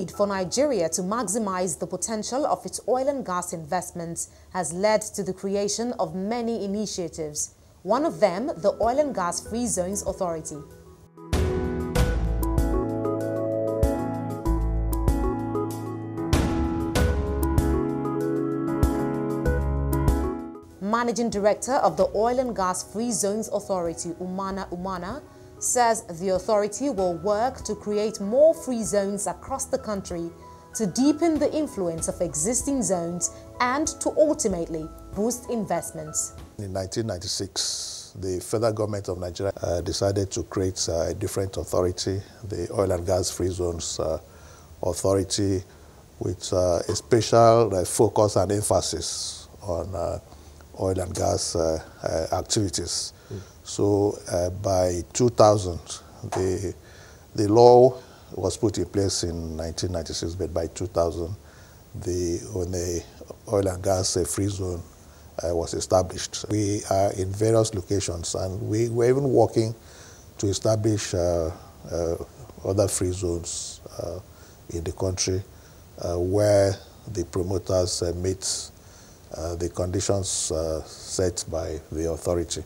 need for Nigeria to maximize the potential of its oil and gas investments has led to the creation of many initiatives. One of them, the Oil and Gas Free Zones Authority. Managing Director of the Oil and Gas Free Zones Authority, Umana, says the authority will work to create more free zones across the country to deepen the influence of existing zones and to ultimately boost investments. In 1996, the federal government of Nigeria decided to create a different authority, the Oil and Gas Free Zones Authority, with a special focus and emphasis on oil and gas activities. So by 2000, the law was put in place in 1996, but by 2000, the oil and gas free zone was established. We are in various locations, and we're even working to establish other free zones in the country where the promoters meet the conditions set by the authority.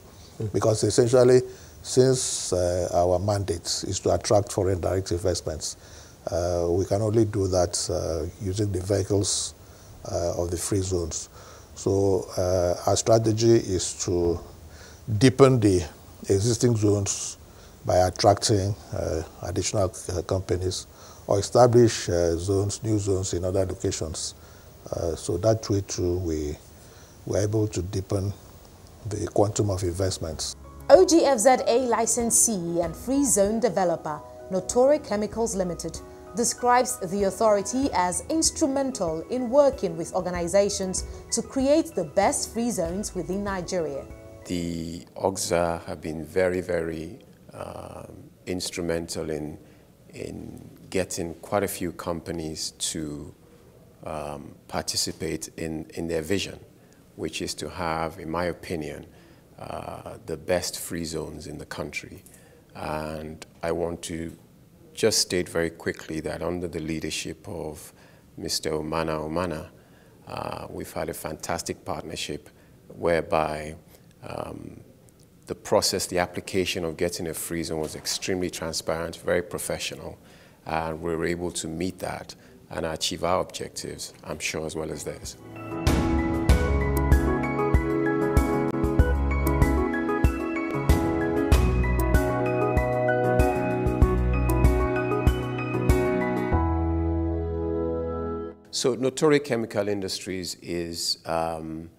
Because essentially, since our mandate is to attract foreign direct investments, we can only do that using the vehicles of the free zones. So our strategy is to deepen the existing zones by attracting additional companies or establish new zones in other locations. So that way too, we're able to deepen the quantum of investments. OGFZA licensee and free zone developer, Notori Chemicals Limited, describes the authority as instrumental in working with organizations to create the best free zones within Nigeria. The OGFZA have been very, very instrumental in getting quite a few companies to participate in their vision, which is to have, in my opinion, the best free zones in the country. And I want to just state very quickly that under the leadership of Mr. Umana, we've had a fantastic partnership whereby the process, the application of getting a free zone was extremely transparent, very professional, and we were able to meet that and achieve our objectives, I'm sure, as well as theirs. So Notori Chemical Industries is an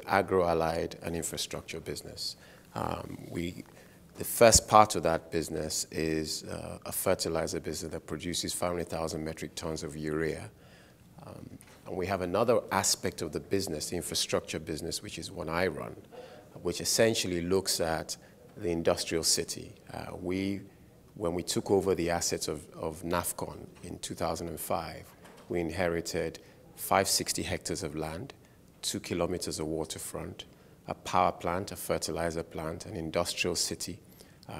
agro-allied and infrastructure business. The first part of that business is a fertilizer business that produces 500,000 metric tons of urea. And we have another aspect of the business, the infrastructure business, which is one I run, which essentially looks at the industrial city. When we took over the assets of NAFCON in 2005, we inherited 560 hectares of land, 2 kilometers of waterfront, a power plant, a fertilizer plant, an industrial city,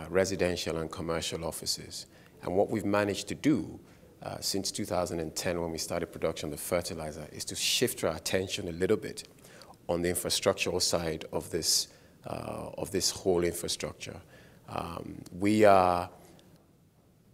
residential and commercial offices. And what we've managed to do since 2010, when we started production of the fertilizer, is to shift our attention a little bit on the infrastructural side of this whole infrastructure. We are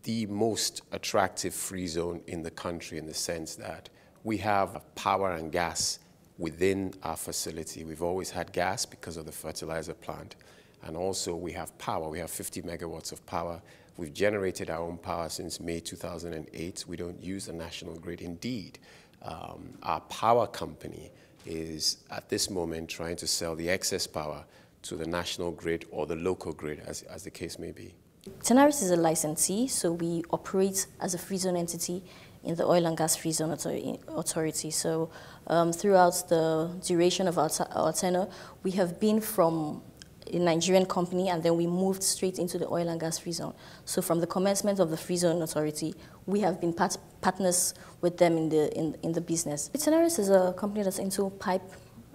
the most attractive free zone in the country in the sense that we have power and gas within our facility. We've always had gas because of the fertilizer plant. And also we have power. We have 50 megawatts of power. We've generated our own power since May 2008. We don't use the national grid. Indeed, our power company is at this moment trying to sell the excess power to the national grid or the local grid, as the case may be. Tenaris is a licensee, so we operate as a free zone entity in the Oil and Gas Free Zone Authority. So throughout the duration of our tenure, we have been from a Nigerian company and then we moved straight into the Oil and Gas Free Zone. So from the commencement of the Free Zone Authority, we have been partners with them in the business. Tenaris is a company that's into pipe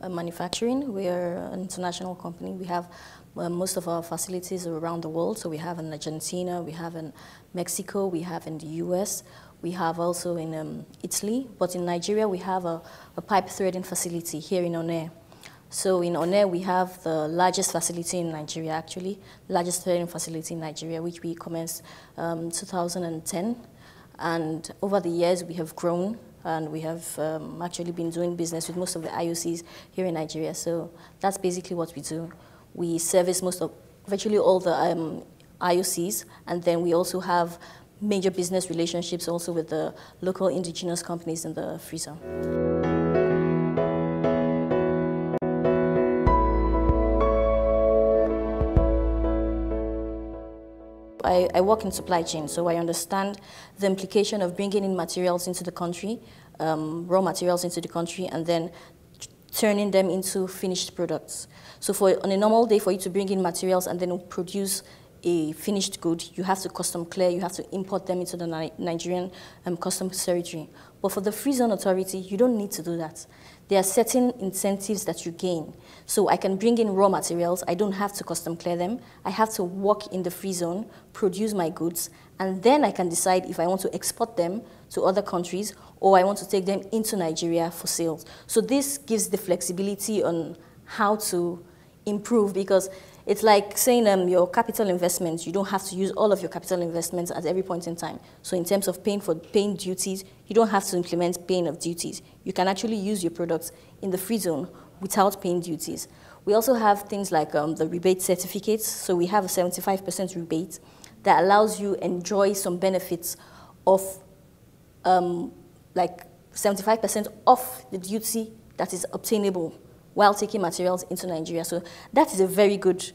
manufacturing. We are an international company. We have most of our facilities are around the world. So we have in Argentina, we have in Mexico, we have in the US. We have also in Italy, but in Nigeria we have a pipe threading facility here in Onne. So in Onne we have the largest facility in Nigeria, actually, largest threading facility in Nigeria, which we commenced 2010. And over the years we have grown, and we have actually been doing business with most of the IOCs here in Nigeria. So that's basically what we do. We service virtually all the IOCs, and then we also have major business relationships also with the local indigenous companies in the free zone. I work in supply chain, so I understand the implication of bringing in materials into the country, raw materials into the country, and then turning them into finished products. So on a normal day, for you to bring in materials and then produce a finished good, you have to custom clear, you have to import them into the Nigerian customs territory. But for the Free Zone Authority, you don't need to do that. There are certain incentives that you gain. So I can bring in raw materials, I don't have to custom clear them, I have to work in the free zone, produce my goods, and then I can decide if I want to export them to other countries or I want to take them into Nigeria for sales. So this gives the flexibility on how to improve, because it's like saying your capital investments, you don't have to use all of your capital investments at every point in time. So in terms of paying duties, you don't have to implement paying of duties. You can actually use your products in the free zone without paying duties. We also have things like the rebate certificates. So we have a 75% rebate that allows you enjoy some benefits of like 75% off the duty that is obtainable while taking materials into Nigeria. So that is a very good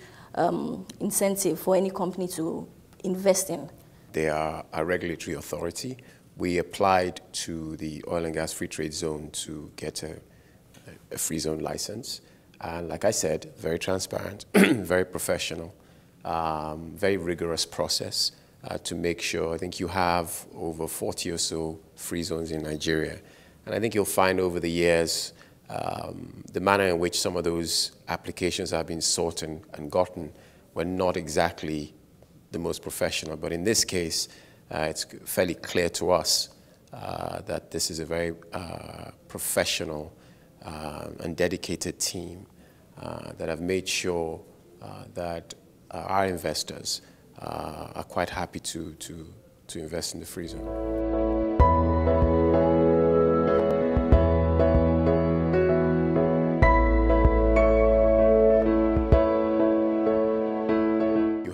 incentive for any company to invest in. They are a regulatory authority. We applied to the oil and gas free trade zone to get a free zone license. And like I said, very transparent, very professional, very rigorous process to make sure. I think you have over 40 or so free zones in Nigeria. And I think you'll find over the years the manner in which some of those applications have been sought and gotten were not exactly the most professional. But in this case, it's fairly clear to us that this is a very professional and dedicated team that have made sure that our investors are quite happy to invest in the free zone.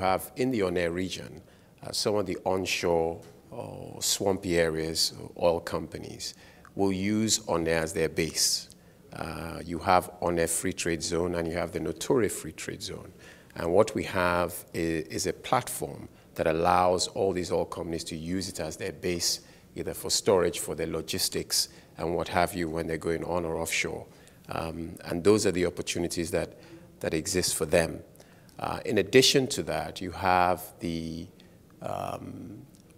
Have in the Onne region, some of the onshore or swampy areas, oil companies will use Onne as their base. You have Onne Free Trade Zone and you have the Notori Free Trade Zone. And what we have is a platform that allows all these oil companies to use it as their base, either for storage, for their logistics, and what have you when they're going on or offshore. And those are the opportunities that exist for them. In addition to that, you have the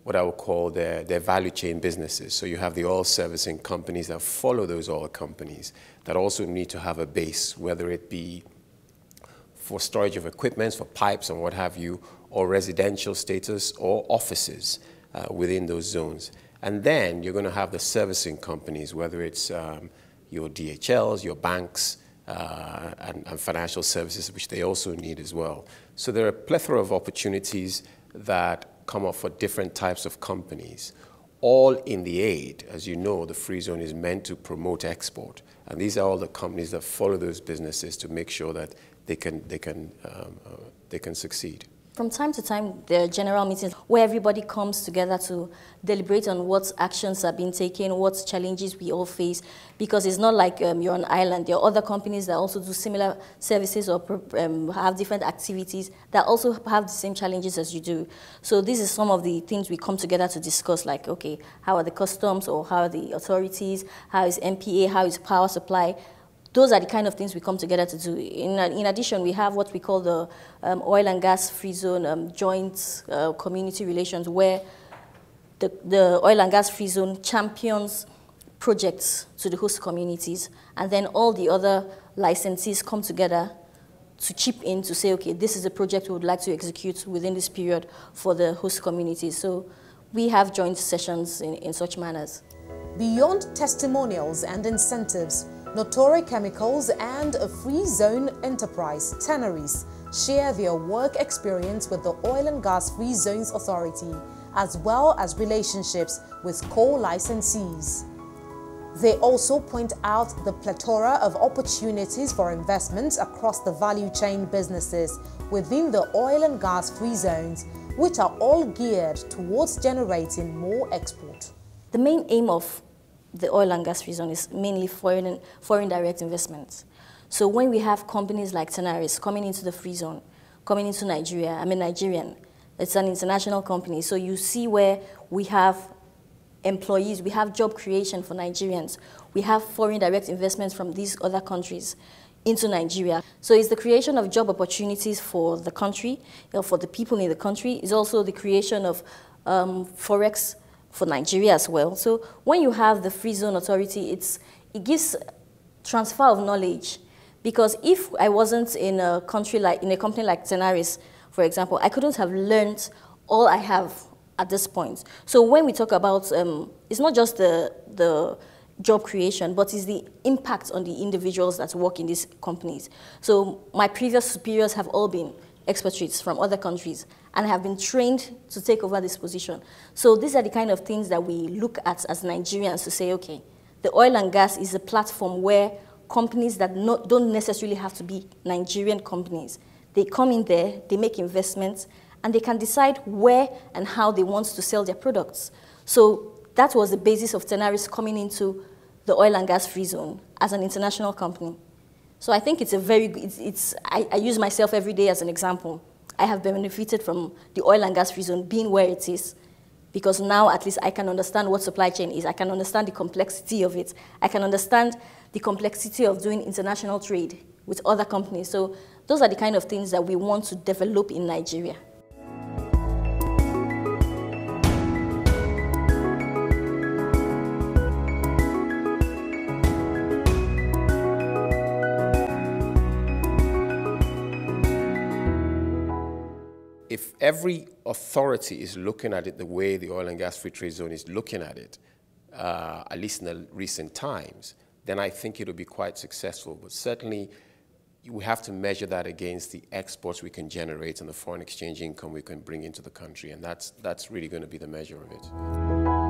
what I would call their value chain businesses. So you have the oil servicing companies that follow those oil companies that also need to have a base, whether it be for storage of equipment, for pipes and what have you, or residential status or offices within those zones. And then you're going to have the servicing companies, whether it's your DHLs, your banks, and financial services, which they also need as well. So there are a plethora of opportunities that come up for different types of companies, all in the aid. As you know, the free zone is meant to promote export. And these are all the companies that follow those businesses to make sure that they can succeed. From time to time, there are general meetings where everybody comes together to deliberate on what actions are being taken, what challenges we all face, because it's not like you're on an island. There are other companies that also do similar services or have different activities that also have the same challenges as you do. So this is some of the things we come together to discuss, like, okay, how are the customs or how are the authorities, how is MPA, how is power supply. Those are the kind of things we come together to do. In addition, we have what we call the oil and gas free zone joint community relations, where the oil and gas free zone champions projects to the host communities, and then all the other licensees come together to chip in to say, okay, this is a project we would like to execute within this period for the host communities. So we have joint sessions in such manners. Beyond testimonials and incentives, Notori Chemicals and a free zone enterprise, Tenaris, share their work experience with the Oil and Gas Free Zones Authority, as well as relationships with co-licensees. They also point out the plethora of opportunities for investments across the value chain businesses within the oil and gas free zones, which are all geared towards generating more export. The main aim of the oil and gas free zone is mainly foreign direct investments. So when we have companies like Tenaris coming into the free zone, coming into Nigeria, I'm a Nigerian, it's an international company, so you see where we have employees, we have job creation for Nigerians, we have foreign direct investments from these other countries into Nigeria. So it's the creation of job opportunities for the country, for the people in the country. It's also the creation of forex for Nigeria as well. So when you have the Free Zone Authority, it gives transfer of knowledge. Because if I wasn't in a company like Tenaris, for example, I couldn't have learned all I have at this point. So when we talk about, it's not just the job creation, but it's the impact on the individuals that work in these companies. So my previous superiors have all been expatriates from other countries and have been trained to take over this position. So these are the kind of things that we look at as Nigerians to say, okay, the oil and gas is a platform where companies that don't necessarily have to be Nigerian companies, they come in there, they make investments, and they can decide where and how they want to sell their products. So that was the basis of Tenaris coming into the oil and gas free zone as an international company. So I think it's a very good, I use myself every day as an example. I have benefited from the oil and gas free zone being where it is, because now at least I can understand what supply chain is. I can understand the complexity of it. I can understand the complexity of doing international trade with other companies. So those are the kind of things that we want to develop in Nigeria. If every authority is looking at it the way the Oil and Gas Free Trade Zone is looking at it, at least in the recent times, then I think it'll be quite successful. But certainly, we have to measure that against the exports we can generate and the foreign exchange income we can bring into the country, and that's really going to be the measure of it.